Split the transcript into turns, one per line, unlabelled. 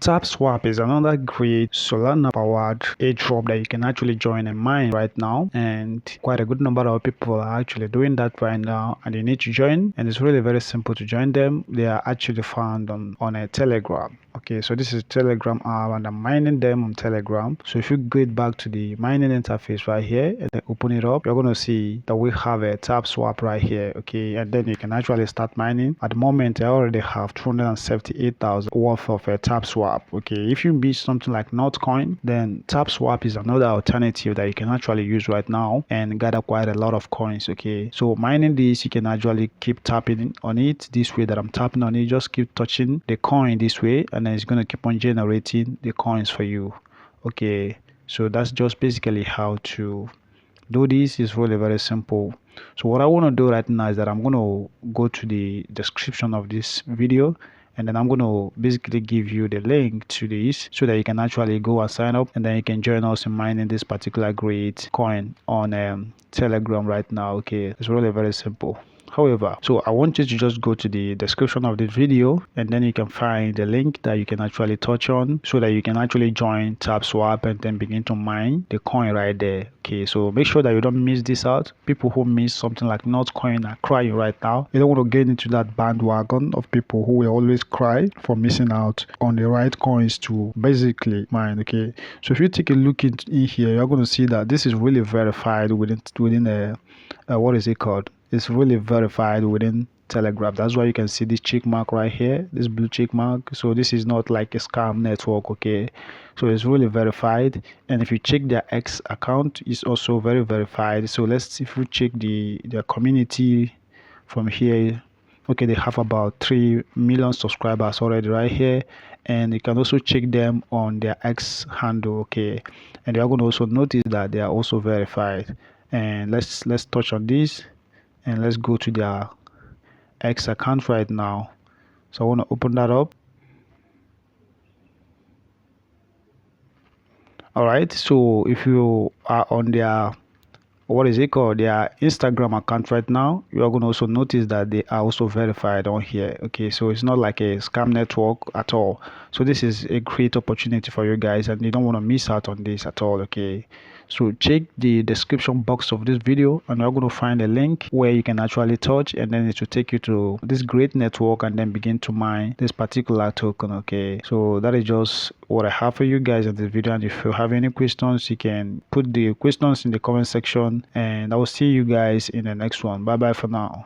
TapSwap is another great Solana powered airdrop that you can actually join and mine right now, and quite a good number of people are actually doing that right now, and you need to join, and it's really very simple to join them. They are actually found on a Telegram. Okay, so this is Telegram app and I'm mining them on Telegram. So if you get back to the mining interface right here and then open it up, you're going to see that we have a TapSwap right here. Okay, and then you can actually start mining. At the moment I already have 278,000 worth of a TapSwap. Okay, if you miss something like NotCoin, then TapSwap is another alternative that you can actually use right now and gather quite a lot of coins. Okay, so mining this, you can actually keep tapping on it this way that I'm tapping on it. Just keep touching the coin this way, and then it's going to keep on generating the coins for you. Okay, so that's just basically how to do this. Is really very simple. So what I want to do right now is that I'm going to go to the description of this video, and then I'm going to basically give you the link to this so that you can actually go and sign up, and then you can join us in mining this particular great coin on Telegram right now. Okay, it's really very simple. However, so I want you to just go to the description of this video, and then you can find the link that you can actually touch on so that you can actually join TapSwap and then begin to mine the coin right there. Okay, so make sure that you don't miss this out. People who miss something like NotCoin are crying right now. You don't want to get into that bandwagon of people who will always cry for missing out on the right coins to basically mine. Okay, so if you take a look in here, you're going to see that this is really verified within a what is it called? It's really verified within Telegram. That's why you can see this check mark right here, this blue check mark. So this is not like a scam network. Okay, so it's really verified. And if you check their X account, it's also very verified. So let's if you check the community from here. Okay, they have about 3 million subscribers already right here, and you can also check them on their X handle. Okay, and you're going to also notice that they are also verified. And let's touch on this, and let's go to their X account right now. So I want to open that up. All right, so if you are on their what is it called, their Instagram account right now, you are going to also notice that they are also verified on here. Okay, so it's not like a scam network at all. So this is a great opportunity for you guys, and you don't want to miss out on this at all. Okay, so check the description box of this video, and you're going to find a link where you can actually touch, and then it will take you to this great network and then begin to mine this particular token. Okay, so that is just what I have for you guys in this video, and if you have any questions, you can put the questions in the comment section, and I will see you guys in the next one. Bye bye for now.